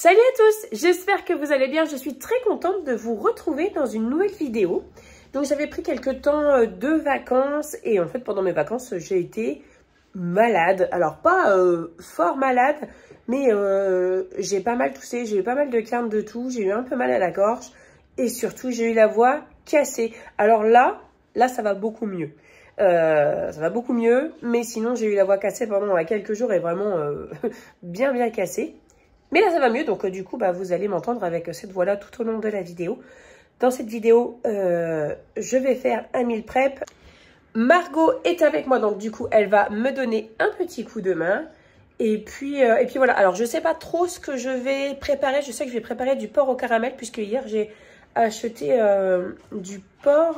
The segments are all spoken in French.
Salut à tous, j'espère que vous allez bien. Je suis très contente de vous retrouver dans une nouvelle vidéo. Donc j'avais pris quelques temps de vacances et en fait pendant mes vacances j'ai été malade. Alors pas fort malade, mais j'ai pas mal toussé, j'ai eu pas mal de quintes de toux, j'ai eu un peu mal à la gorge et surtout j'ai eu la voix cassée. Alors là ça va beaucoup mieux. Ça va beaucoup mieux, mais sinon j'ai eu la voix cassée pendant quelques jours et vraiment bien cassée. Mais là, ça va mieux, donc du coup, vous allez m'entendre avec cette voix-là tout au long de la vidéo. Dans cette vidéo, je vais faire un meal prep. Margot est avec moi, donc du coup, elle va me donner un petit coup de main. Et puis voilà. Alors, je ne sais pas trop ce que je vais préparer. Je sais que je vais préparer du porc au caramel, puisque hier, j'ai acheté du porc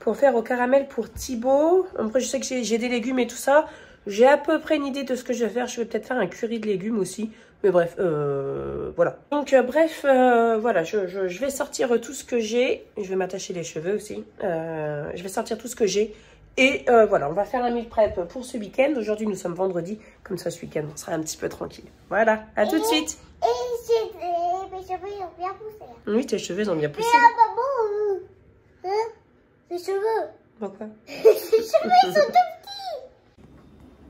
pour faire au caramel pour Thibaut. Après, je sais que j'ai des légumes et tout ça. J'ai à peu près une idée de ce que je vais faire. Je vais peut-être faire un curry de légumes aussi. Mais bref, voilà. Donc, voilà, je vais sortir tout ce que j'ai. Je vais m'attacher les cheveux aussi. Je vais sortir tout ce que j'ai. Et voilà, on va faire un meal prep pour ce week-end. Aujourd'hui, nous sommes vendredi. Comme ça, ce week-end, on sera un petit peu tranquille. Voilà, à tout de suite. Et mes cheveux, ils ont bien poussé. Oui, tes cheveux ont bien poussé. Mais maman, mes cheveux. Pourquoi? Mes cheveux, ils sont tout petits.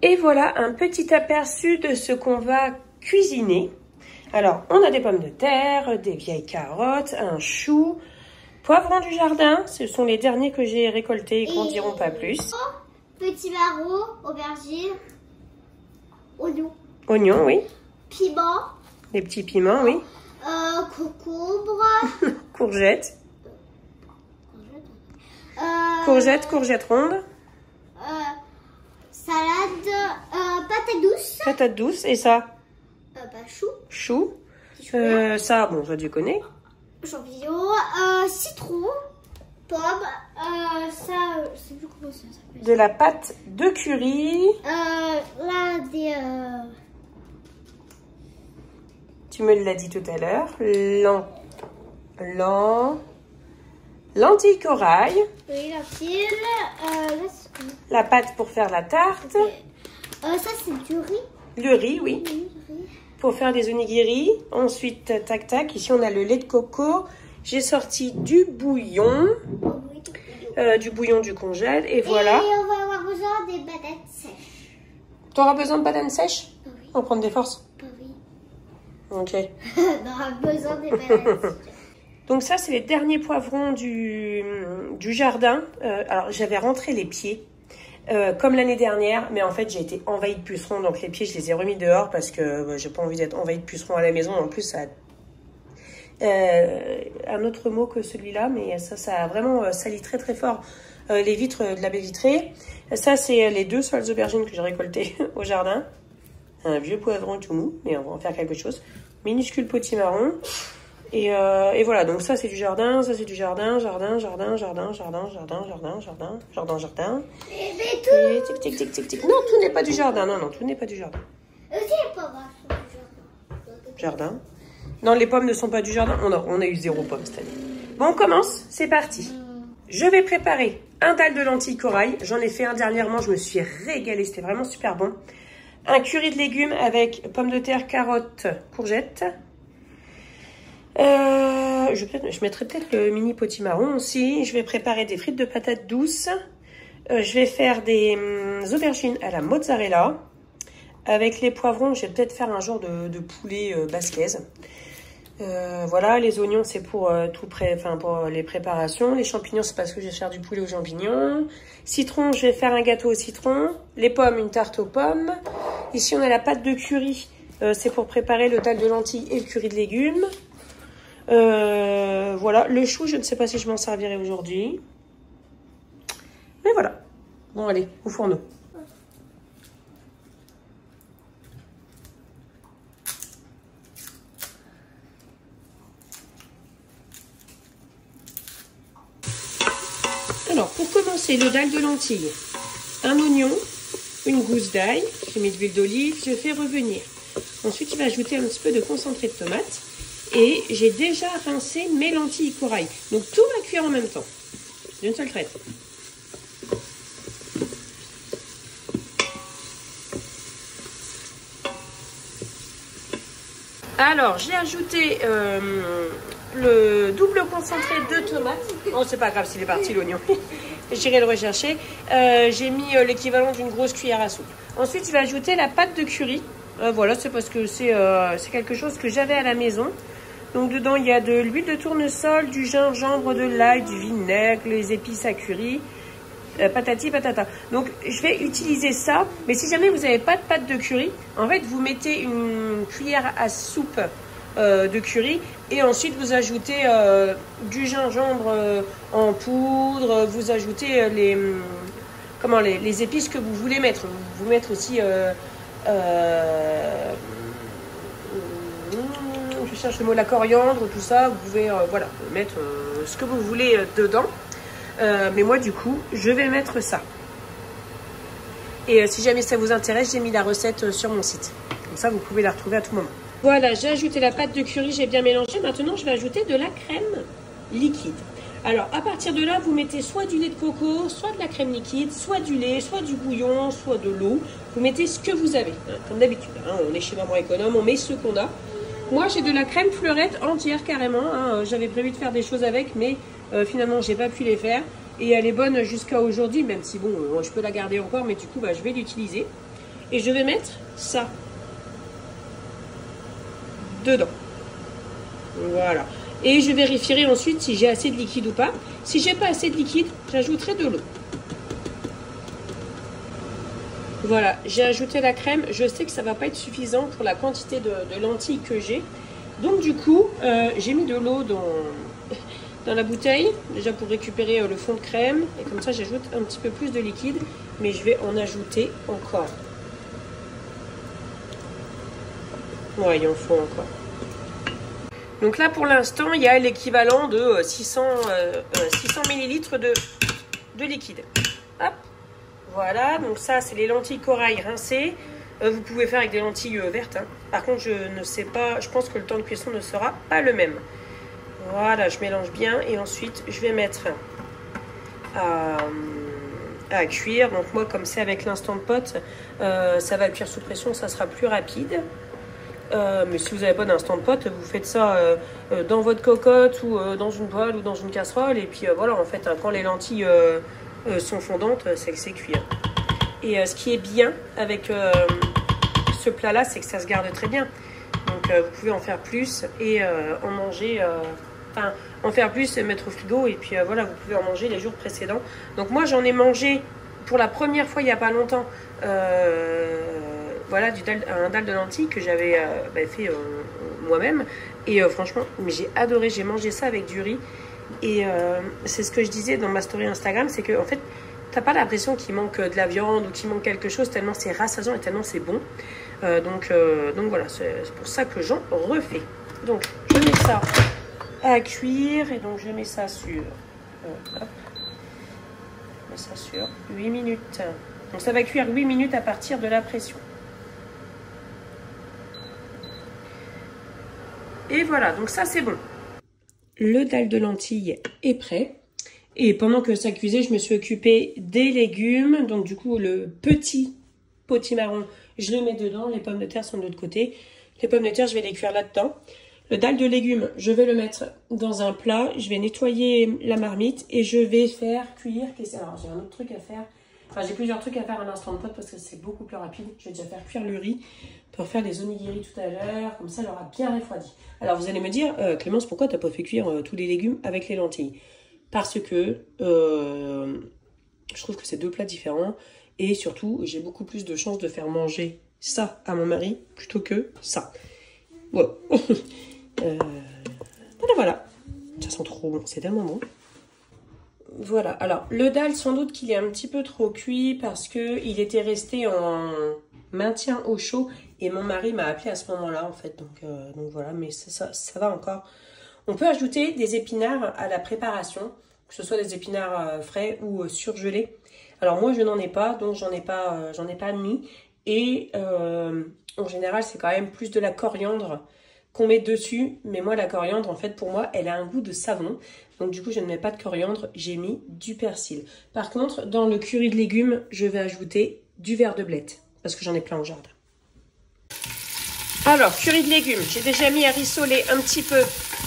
Et voilà un petit aperçu de ce qu'on va cuisiner. Alors, on a des pommes de terre, des vieilles carottes, un chou, poivrons du jardin. Ce sont les derniers que j'ai récoltés et qu'on ne diront pas plus. Petits marrons, aubergines, oignons. Oignons, oui. Piment. Des petits piments, oui. Concombre. Courgettes. Courgettes rondes. Salade. Patate douce. Patate douce. Et ça? Chou. Chou. Ça, bon, je connais. Champignons. Citron. Pommes. Ça, je sais plus comment ça s'appelle. De la pâte de curry. Là, des... Tu me l'as dit tout à l'heure. Lentilles corail. Oui, lentilles. La pâte pour faire la tarte. Ça, c'est du riz. Le riz, oui. Pour faire des onigiri. Ensuite, tac tac. Ici, on a le lait de coco. J'ai sorti du bouillon. Du bouillon du congèle. Et voilà. Et on va avoir besoin des bananes sèches. Tu auras besoin de bananes sèches? Oui. On va prendre des forces. Oui. Ok. On aura besoin des bananes sèches. Donc ça, c'est les derniers poivrons du jardin. Alors, j'avais rentré les pieds. Comme l'année dernière, mais en fait j'ai été envahie de pucerons, donc les pieds je les ai remis dehors parce que j'ai pas envie d'être envahie de pucerons à la maison. En plus ça a un autre mot que celui-là, mais ça a vraiment sali très fort les vitres de la baie vitrée. Ça c'est les 2 seules aubergines que j'ai récoltées au jardin. Un vieux poivron tout mou, mais on va en faire quelque chose. Minuscule potimarron. Et voilà, donc ça c'est du jardin, ça c'est du jardin. Mais Et tic. Non, tout n'est pas du jardin, non, tout n'est pas du jardin. c'est pas grave, Jardin. Non, les pommes ne sont pas du jardin. On a eu 0 pomme cette année. Bon, on commence, c'est parti. Je vais préparer un dalle de lentilles corail. J'en ai fait un dernièrement, je me suis régalée, c'était vraiment super bon. Un curry de légumes avec pommes de terre, carottes, courgettes. Je mettrai peut-être le mini potimarron aussi. Je vais préparer des frites de patates douces. Je vais faire des aubergines à la mozzarella. Avec les poivrons, je vais peut-être faire un genre de poulet basquaise. Voilà, les oignons, c'est pour pour les préparations. Les champignons, c'est parce que je vais faire du poulet aux champignons. Citron, je vais faire un gâteau au citron. Les pommes, une tarte aux pommes. Ici, on a la pâte de curry. C'est pour préparer le dalle de lentilles et le curry de légumes. Voilà, le chou, je ne sais pas si je m'en servirai aujourd'hui. Mais voilà. Bon, allez, au fourneau. Alors, pour commencer, le dalle de lentilles. Un oignon, une gousse d'ail. J'ai mis de l'huile d'olive, je fais revenir. Ensuite, je vais ajouter un petit peu de concentré de tomate. Et j'ai déjà rincé mes lentilles corail. Donc tout va cuire en même temps, d'une seule traite. Alors, j'ai ajouté le double concentré de tomates. Oh, c'est pas grave s'il est parti l'oignon. J'irai le rechercher. J'ai mis l'équivalent d'une grosse cuillère à soupe. Ensuite, je vais ajouter la pâte de curry. Voilà, c'est parce que c'est quelque chose que j'avais à la maison. Donc, dedans, il y a de l'huile de tournesol, du gingembre, de l'ail, du vinaigre, les épices à curry. Patati patata. Donc je vais utiliser ça, mais si jamais vous n'avez pas de pâte de curry, en fait vous mettez une cuillère à soupe de curry et ensuite vous ajoutez du gingembre en poudre, vous ajoutez les épices que vous voulez mettre. Vous mettre aussi je cherche le mot, la coriandre, tout ça. Vous pouvez voilà, mettre ce que vous voulez dedans. Mais moi du coup je vais mettre ça et si jamais ça vous intéresse, j'ai mis la recette sur mon site, comme ça vous pouvez la retrouver à tout moment. Voilà, j'ai ajouté la pâte de curry, j'ai bien mélangé. Maintenant je vais ajouter de la crème liquide. Alors à partir de là, vous mettez soit du lait de coco, soit de la crème liquide, soit du lait, soit du bouillon, soit de l'eau. Vous mettez ce que vous avez, hein, comme d'habitude, hein, on est chez Maman Économe, on met ce qu'on a. Moi j'ai de la crème fleurette entière carrément, hein. J'avais prévu de faire des choses avec, mais finalement j'ai pas pu les faire. Et elle est bonne jusqu'à aujourd'hui, même si bon, je peux la garder encore, mais du coup je vais l'utiliser. Et je vais mettre ça dedans. Voilà. Et je vérifierai ensuite si j'ai assez de liquide ou pas. Si j'ai pas assez de liquide, j'ajouterai de l'eau. Voilà, j'ai ajouté la crème. Je sais que ça va pas être suffisant pour la quantité de lentilles que j'ai. Donc du coup, j'ai mis de l'eau dans la bouteille, déjà pour récupérer le fond de crème. Et comme ça, j'ajoute un petit peu plus de liquide. Mais je vais en ajouter encore. Ouais, il en faut encore. Donc là, pour l'instant, il y a l'équivalent de 600 ml de liquide. Hop. Voilà, donc ça, c'est les lentilles corail rincées. Vous pouvez faire avec des lentilles vertes. Hein. Par contre, je ne sais pas, je pense que le temps de cuisson ne sera pas le même. Voilà, je mélange bien et ensuite, je vais mettre à cuire. Donc moi, comme c'est avec l'Instant Pot, ça va cuire sous pression, ça sera plus rapide. Mais si vous n'avez pas d'Instant Pot, vous faites ça dans votre cocotte ou dans une poêle ou dans une casserole. Et puis voilà, en fait, quand les lentilles sont fondantes, c'est que c'est cuit. Et ce qui est bien avec ce plat-là, c'est que ça se garde très bien. Donc vous pouvez en faire plus et en manger, en faire plus et mettre au frigo. Et puis voilà, vous pouvez en manger les jours précédents. Donc moi, j'en ai mangé pour la première fois il n'y a pas longtemps. Voilà, un dalle de lentilles que j'avais fait moi-même. Et franchement, j'ai adoré. J'ai mangé ça avec du riz. Et c'est ce que je disais dans ma story Instagram, c'est que en fait, t'as pas l'impression qu'il manque de la viande ou qu'il manque quelque chose, tellement c'est rassasiant et tellement c'est bon. Donc voilà, c'est pour ça que j'en refais. Donc, je mets ça à cuire et donc je mets ça sur... hop, je mets ça sur 8 minutes. Donc ça va cuire 8 minutes à partir de la pression. Et voilà, donc ça c'est bon. Le dalle de lentilles est prêt. Et pendant que ça cuisait, je me suis occupée des légumes. Donc du coup, le petit potimarron, je le mets dedans. Les pommes de terre sont de l'autre côté. Les pommes de terre, je vais les cuire là-dedans. Le dalle de légumes, je vais le mettre dans un plat. Je vais nettoyer la marmite et je vais faire cuire. Alors j'ai un autre truc à faire. Enfin, j'ai plusieurs trucs à faire à l'Instant Pot parce que c'est beaucoup plus rapide. Je vais déjà faire cuire le riz pour faire les onigiri tout à l'heure. Comme ça, elle aura bien refroidi. Alors, vous allez me dire, Clémence, pourquoi tu n'as pas fait cuire tous les légumes avec les lentilles? Parce que je trouve que c'est deux plats différents. Et surtout, j'ai beaucoup plus de chances de faire manger ça à mon mari plutôt que ça. Voilà. Voilà. Ça sent trop bon. C'est tellement bon. Voilà, alors le dalle sans doute qu'il est un petit peu trop cuit parce qu'il était resté en maintien au chaud et mon mari m'a appelé à ce moment-là en fait, donc voilà, mais ça va encore. On peut ajouter des épinards à la préparation, que ce soit des épinards frais ou surgelés. Alors moi je n'en ai pas, donc j'en ai pas mis et en général c'est quand même plus de la coriandre qu'on met dessus, mais moi la coriandre en fait pour moi elle a un goût de savon, donc du coup je ne mets pas de coriandre, j'ai mis du persil. Par contre dans le curry de légumes je vais ajouter du verre de blettes parce que j'en ai plein au jardin. Alors, curry de légumes. J'ai déjà mis à rissoler un petit peu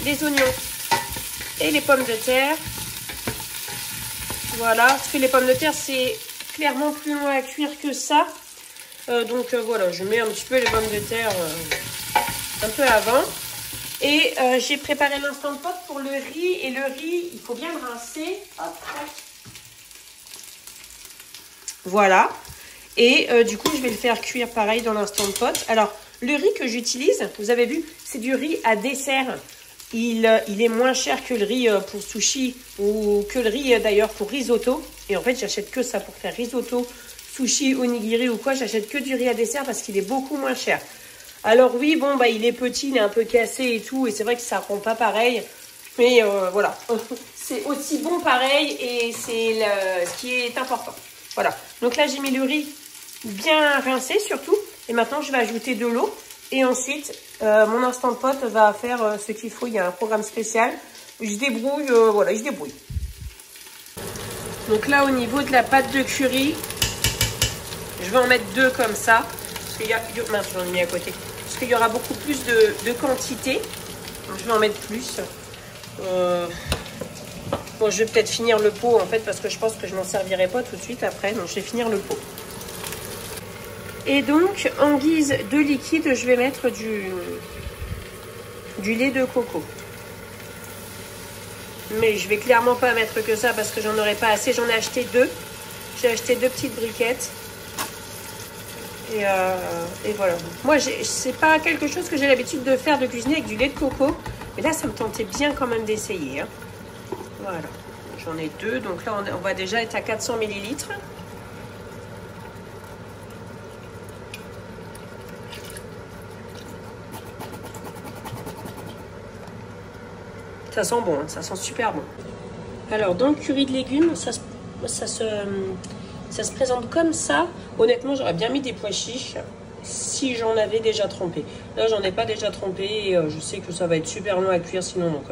les oignons et les pommes de terre. Voilà, parce que les pommes de terre, c'est clairement plus long à cuire que ça. Donc voilà, je mets un petit peu les pommes de terre un peu avant. Et j'ai préparé l'instant pot pour le riz. Et le riz, il faut bien le rincer. Hop, tac. Voilà. Et du coup, je vais le faire cuire pareil dans l'instant pot. Alors, le riz que j'utilise, vous avez vu, c'est du riz à dessert. Il est moins cher que le riz pour sushi ou que le riz d'ailleurs pour risotto. Et en fait, j'achète que ça pour faire risotto, sushi, onigiri ou quoi. J'achète que du riz à dessert parce qu'il est beaucoup moins cher. Alors oui, bon, bah il est petit, il est un peu cassé et tout. Et c'est vrai que ça rend pas pareil. Mais voilà, c'est aussi bon pareil et c'est ce qui est important. Voilà, donc là j'ai mis le riz bien rincé surtout. Et maintenant, je vais ajouter de l'eau. Et ensuite, mon instant pot va faire ce qu'il faut. Il y a un programme spécial. Je débrouille, voilà, je débrouille. Donc là, au niveau de la pâte de curry, je vais en mettre 2 comme ça. Parce qu'il y a... Mince, j'en ai mis à côté. Parce qu'il y aura beaucoup plus de quantité. Donc, je vais en mettre plus. Bon, je vais peut-être finir le pot, en fait, parce que je pense que je m'en servirai pas tout de suite après. Donc, je vais finir le pot. Et donc, en guise de liquide, je vais mettre du lait de coco. Mais je vais clairement pas mettre que ça parce que j'en aurai pas assez. J'en ai acheté 2. J'ai acheté 2 petites briquettes. Et voilà. Moi, c'est pas quelque chose que j'ai l'habitude de faire, de cuisiner avec du lait de coco. Mais là, ça me tentait bien quand même d'essayer. Hein. Voilà. J'en ai 2. Donc là, on va déjà être à 400 ml. Ça sent bon, hein, ça sent super bon. Alors, dans le curry de légumes, ça se présente comme ça. Honnêtement, j'aurais bien mis des pois chiches si j'en avais déjà trempé. Là, j'en ai pas déjà trempé et je sais que ça va être super long à cuire sinon. Donc,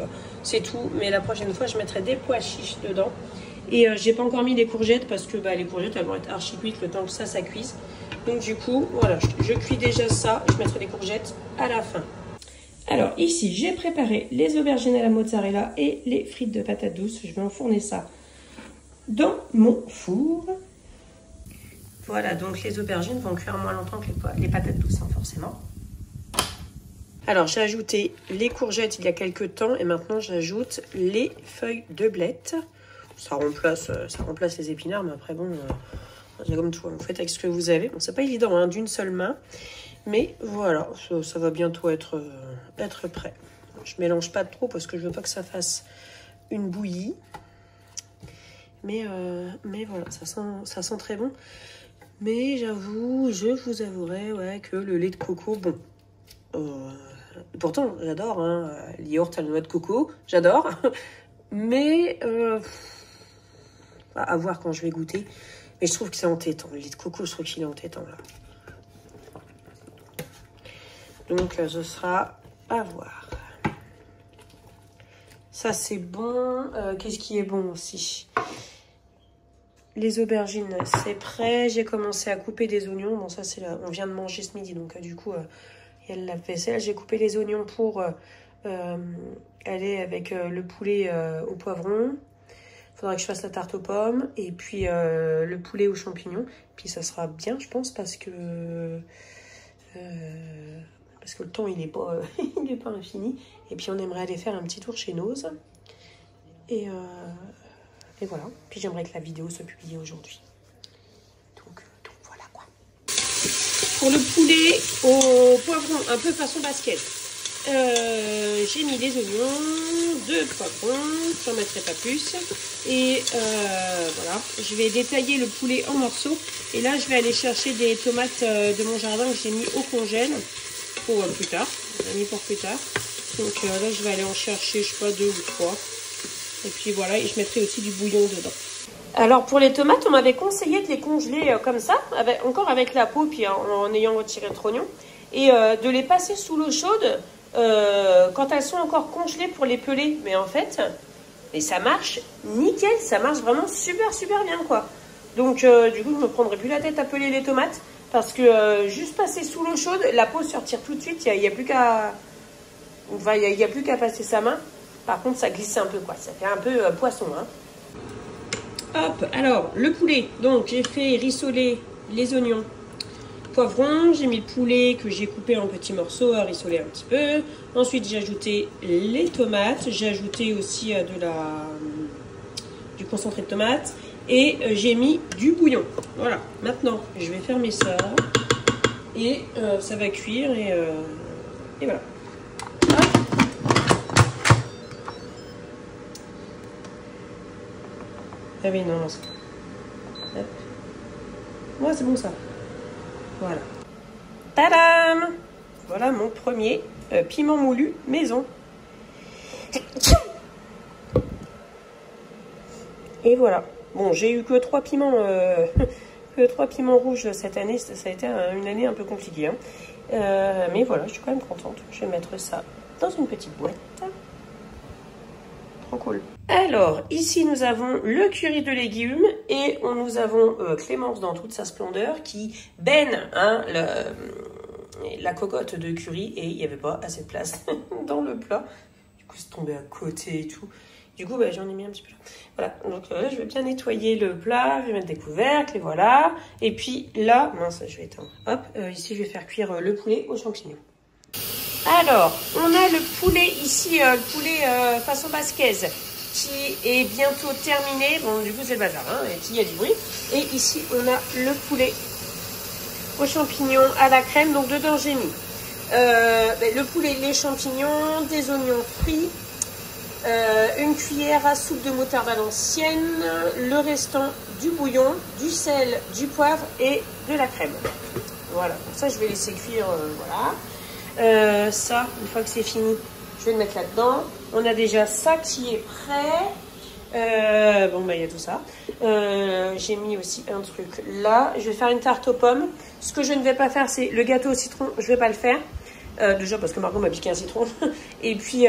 c'est tout. Mais la prochaine fois, je mettrai des pois chiches dedans. Et j'ai pas encore mis les courgettes parce que les courgettes, elles vont être archi cuites le temps que ça cuise. Donc, du coup, voilà, je cuis déjà ça. Je mettrai les courgettes à la fin. Alors ici, j'ai préparé les aubergines à la mozzarella et les frites de patates douces. Je vais enfourner ça dans mon four. Voilà, donc les aubergines vont cuire moins longtemps que les patates douces, hein, forcément. Alors, j'ai ajouté les courgettes il y a quelques temps et maintenant j'ajoute les feuilles de blettes. Ça remplace les épinards, mais après bon, c'est comme tout, vous faites avec ce que vous avez. Bon, c'est pas évident hein, d'une seule main. Mais voilà, ça va bientôt être prêt. Je ne mélange pas trop parce que je veux pas que ça fasse une bouillie. Mais voilà, ça sent très bon. Mais j'avoue, je vous avouerai ouais, que le lait de coco, bon. Pourtant, j'adore, hein, l'yaourt à la noix de coco, j'adore. Mais à voir quand je vais goûter. Mais je trouve que c'est entêtant. Le lait de coco, je trouve qu'il est entêtant là. Donc, ce sera à voir. Ça, c'est bon. Qu'est-ce qui est bon aussi? Les aubergines, c'est prêt. J'ai commencé à couper des oignons. Bon, ça, c'est là. On vient de manger ce midi. Donc, du coup, il y a de la vaisselle. J'ai coupé les oignons pour aller avec le poulet au poivron. Il faudra que je fasse la tarte aux pommes. Et puis, le poulet aux champignons. Puis, ça sera bien, je pense, parce que le temps, il n'est pas, pas infini. Et puis, on aimerait aller faire un petit tour chez Nose. Et voilà. Puis, j'aimerais que la vidéo soit publiée aujourd'hui. Donc, voilà quoi. Pour le poulet au poivron, un peu façon basket, j'ai mis des oignons, 2 poivrons, j'en mettrai pas plus. Et voilà, je vais détailler le poulet en morceaux. Et là, je vais aller chercher des tomates de mon jardin que j'ai mis au congèle. Pour plus tard, on a mis pour plus tard. Donc là, je vais aller en chercher, je sais pas, 2 ou 3. Et puis voilà, et je mettrai aussi du bouillon dedans. Alors pour les tomates, on m'avait conseillé de les congeler comme ça, encore avec la peau, puis en ayant retiré le trognon. Et de les passer sous l'eau chaude quand elles sont encore congelées pour les peler. Mais en fait, et ça marche nickel, ça marche vraiment super bien quoi. Donc du coup, je me prendrai plus la tête à peler les tomates. Parce que juste passer sous l'eau chaude, la peau se retire tout de suite. Il n'y a plus qu'à... Enfin, il n'y a plus qu'à passer sa main. Par contre, ça glisse un peu, quoi. Ça fait un peu poisson, hein. Hop, alors, le poulet. Donc, j'ai fait rissoler les oignons, poivrons. J'ai mis le poulet que j'ai coupé en petits morceaux à rissoler un petit peu. Ensuite, j'ai ajouté les tomates. J'ai ajouté aussi du concentré de tomate. Et j'ai mis du bouillon. Voilà. Maintenant, je vais fermer ça. Et ça va cuire. Et voilà. Ah oui, non, c'est... Hop. Ouais, c'est bon ça. Voilà. Tadam! Voilà mon premier piment moulu maison. Et voilà. Bon, j'ai eu que 3 piments, rouges cette année. Ça a été une année un peu compliquée, hein. Mais voilà, je suis quand même contente. Je vais mettre ça dans une petite boîte. Trop cool. Alors, ici, nous avons le curry de légumes et nous avons Clémence dans toute sa splendeur qui baigne la cocotte de curry et il n'y avait pas assez de place dans le plat. Du coup, c'est tombé à côté et tout. Du coup, bah, j'en ai mis un petit peu là. Voilà, donc là, je vais bien nettoyer le plat, je vais mettre des couvercles et voilà. Et puis là, mince, je vais éteindre. Hop, ici, je vais faire cuire le poulet aux champignons. Alors, on a le poulet ici, le poulet façon basquaise qui est bientôt terminé. Bon, du coup, c'est le bazar, hein, et puis il y a du bruit. Et ici, on a le poulet aux champignons à la crème. Donc, dedans, j'ai mis le poulet, les champignons, des oignons frits, une cuillère à soupe de moutarde à l'ancienne, le restant du bouillon, du sel, du poivre et de la crème. Voilà, donc ça, je vais laisser cuire, voilà. Ça, une fois que c'est fini, je vais le mettre là-dedans. On a déjà ça qui est prêt. Bon, bah, il y a tout ça. J'ai mis aussi un truc là. Je vais faire une tarte aux pommes. Ce que je ne vais pas faire, c'est le gâteau au citron. Je vais pas le faire. Déjà parce que Margot m'a piqué un citron. Et puis,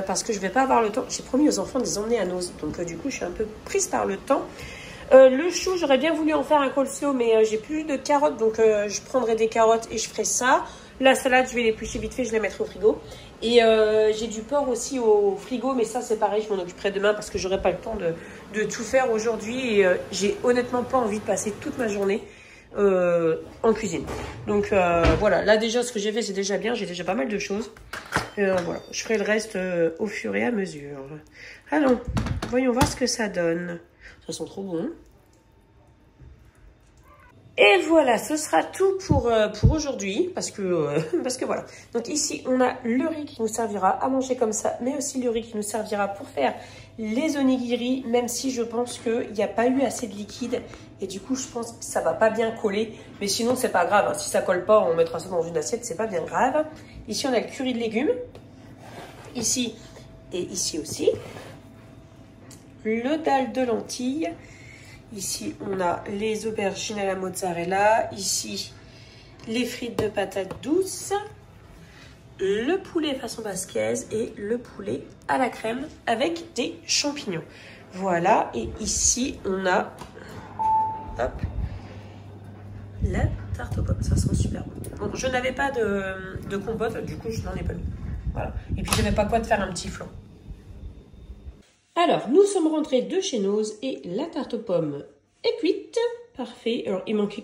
parce que je vais pas avoir le temps. J'ai promis aux enfants de les emmener à Noz. Donc, du coup, je suis un peu prise par le temps. Le chou, j'aurais bien voulu en faire un coleslaw, mais j'ai plus de carottes. Donc, je prendrai des carottes et je ferai ça. La salade, je vais l'éplucher vite fait, je la mettrai au frigo. Et j'ai du porc aussi au frigo, mais ça, c'est pareil, je m'en occuperai demain parce que j'aurai pas le temps de tout faire aujourd'hui. Et j'ai honnêtement pas envie de passer toute ma journée en cuisine. Donc voilà, là déjà, ce que j'ai fait, c'est déjà bien. J'ai déjà pas mal de choses. Voilà, je ferai le reste au fur et à mesure. Allons, voyons voir ce que ça donne. Ça sent trop bon. Et voilà, ce sera tout pour aujourd'hui, parce que voilà. Donc ici, on a le riz qui nous servira à manger comme ça, mais aussi le riz qui nous servira pour faire les onigiri, même si je pense qu'il n'y a pas eu assez de liquide. Et du coup, je pense que ça va pas bien coller. Mais sinon, c'est pas grave, hein. Si ça colle pas, on mettra ça dans une assiette, c'est pas bien grave. Ici, on a le curry de légumes. Ici et ici aussi. Le dalle de lentilles. Ici, on a les aubergines à la mozzarella. Ici, les frites de patates douces. Le poulet façon basquaise et le poulet à la crème avec des champignons. Voilà. Et ici, on a hop, la tarte aux pommes. Ça sent super bon. Bon, je n'avais pas de compote. Du coup, je n'en ai pas mis. Voilà. Et puis, je n'avais pas quoi de faire un petit flan. Alors, nous sommes rentrés de chez Noz et la tarte aux pommes est cuite. Parfait. Alors, il manquait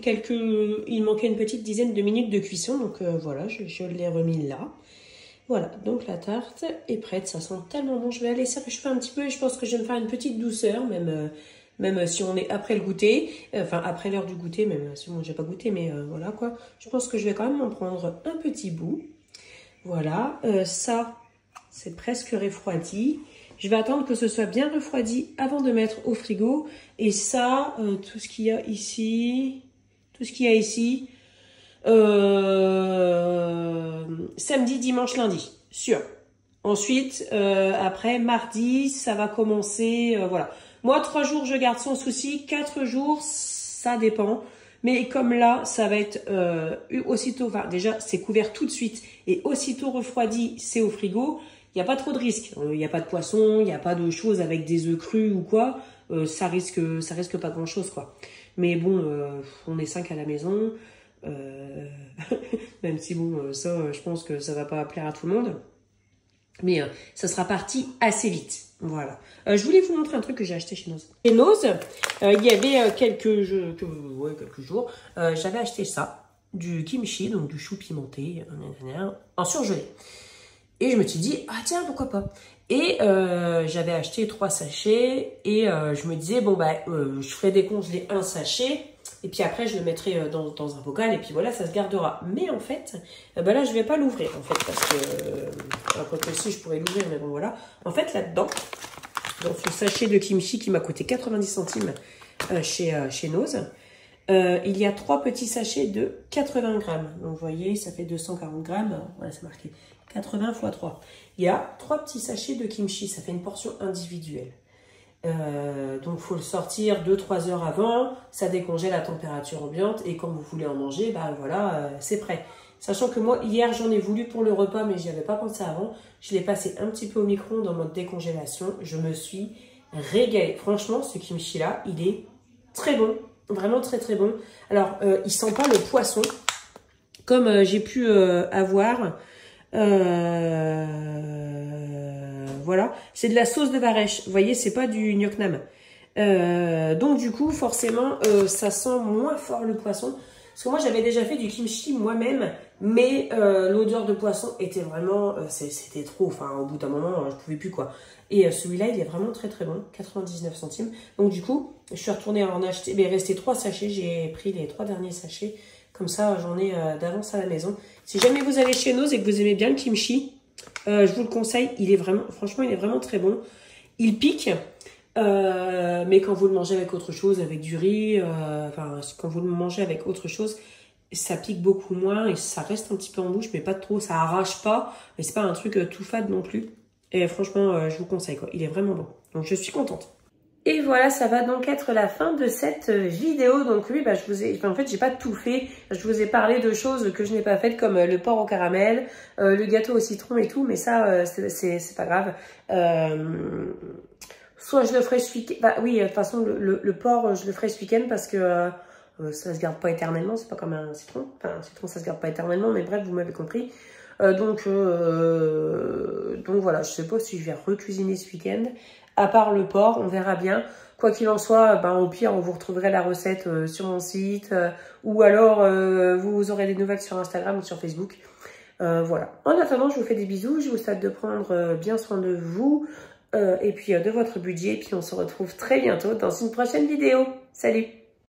une petite dizaine de minutes de cuisson. Donc, voilà, je l'ai remis là. Voilà, donc la tarte est prête. Ça sent tellement bon. Je vais la laisser réchauffer un petit peu et je pense que je vais me faire une petite douceur, même si on est après le goûter. Enfin, après l'heure du goûter, même si moi, j'ai pas goûté, mais voilà, quoi. Je pense que je vais quand même en prendre un petit bout. Voilà, ça, c'est presque refroidi. Je vais attendre que ce soit bien refroidi avant de mettre au frigo. Et ça, tout ce qu'il y a ici, samedi, dimanche, lundi, sûr. Ensuite, après, mardi, ça va commencer, voilà. Moi, 3 jours, je garde sans souci. 4 jours, ça dépend. Mais comme là, ça va être aussitôt, enfin déjà, c'est couvert tout de suite. Et aussitôt refroidi, c'est au frigo. Il n'y a pas trop de risques. Il n'y a pas de poisson, il n'y a pas de choses avec des œufs crus ou quoi. Ça risque pas grand chose, quoi. Mais bon, on est 5 à la maison. Même si bon, ça, je pense que ça va pas plaire à tout le monde. Mais ça sera parti assez vite. Voilà. Je voulais vous montrer un truc que j'ai acheté chez Noz. Chez Noz, il y avait quelques jours, j'avais acheté ça. Du kimchi, donc du chou pimenté, en surgelé. Et je me suis dit, ah tiens, pourquoi pas. Et j'avais acheté 3 sachets. Et je me disais, bon, bah, je ferai décongeler un sachet. Et puis après, je le mettrai dans un bocal. Et puis voilà, ça se gardera. Mais en fait, bah là, je vais pas l'ouvrir. En fait, parce que, quoi que si, je pourrais l'ouvrir. Mais bon, voilà. En fait, là-dedans, dans ce sachet de kimchi qui m'a coûté 90 centimes chez Noz, il y a 3 petits sachets de 80 grammes. Donc, vous voyez, ça fait 240 grammes. Voilà, c'est marqué 80 x 3. Il y a 3 petits sachets de kimchi. Ça fait une portion individuelle. Donc, il faut le sortir 2-3 heures avant. Ça décongèle à température ambiante. Et quand vous voulez en manger, bah voilà, c'est prêt. Sachant que moi, hier, j'en ai voulu pour le repas, mais j'y avais pas pensé avant. Je l'ai passé un petit peu au micro-ondes en mode décongélation. Je me suis régalée. Franchement, ce kimchi-là, il est très bon. Vraiment très très bon. Alors, il sent pas le poisson comme j'ai pu avoir. Voilà, c'est de la sauce de varech. Vous voyez, c'est pas du gnoc nam. Donc du coup, forcément, ça sent moins fort le poisson. Parce que moi, j'avais déjà fait du kimchi moi-même, mais l'odeur de poisson était vraiment, c'était trop. Enfin, au bout d'un moment, je pouvais plus quoi. Et celui-là, il est vraiment très très bon, 99 centimes. Donc du coup, je suis retournée en acheter, mais il restait 3 sachets. J'ai pris les 3 derniers sachets. Comme ça, j'en ai d'avance à la maison. Si jamais vous allez chez Noz et que vous aimez bien le kimchi, je vous le conseille. Il est vraiment, franchement, il est vraiment très bon. Il pique, mais quand vous le mangez avec autre chose, avec du riz, enfin, quand vous le mangez avec autre chose, ça pique beaucoup moins et ça reste un petit peu en bouche, mais pas trop. Ça arrache pas, mais c'est pas un truc tout fade non plus. Et franchement, je vous conseille quoi. Il est vraiment bon. Donc, je suis contente. Et voilà, ça va donc être la fin de cette vidéo. Donc oui, bah, en fait, j'ai pas tout fait. Je vous ai parlé de choses que je n'ai pas faites, comme le porc au caramel, le gâteau au citron et tout. Mais ça, c'est pas grave. Soit je le ferai ce week-end. Bah oui, de toute façon, le porc, je le ferai ce week-end parce que ça se garde pas éternellement. C'est pas comme un citron. Enfin, un citron, ça se garde pas éternellement. Mais bref, vous m'avez compris. Donc voilà, je sais pas si je vais recuisiner ce week-end. À part le porc, on verra bien. Quoi qu'il en soit, ben, au pire, vous retrouverez la recette sur mon site. Ou alors, vous aurez des nouvelles sur Instagram ou sur Facebook. Voilà. En attendant, je vous fais des bisous. Je vous souhaite de prendre bien soin de vous. Et puis de votre budget. Et puis on se retrouve très bientôt dans une prochaine vidéo. Salut!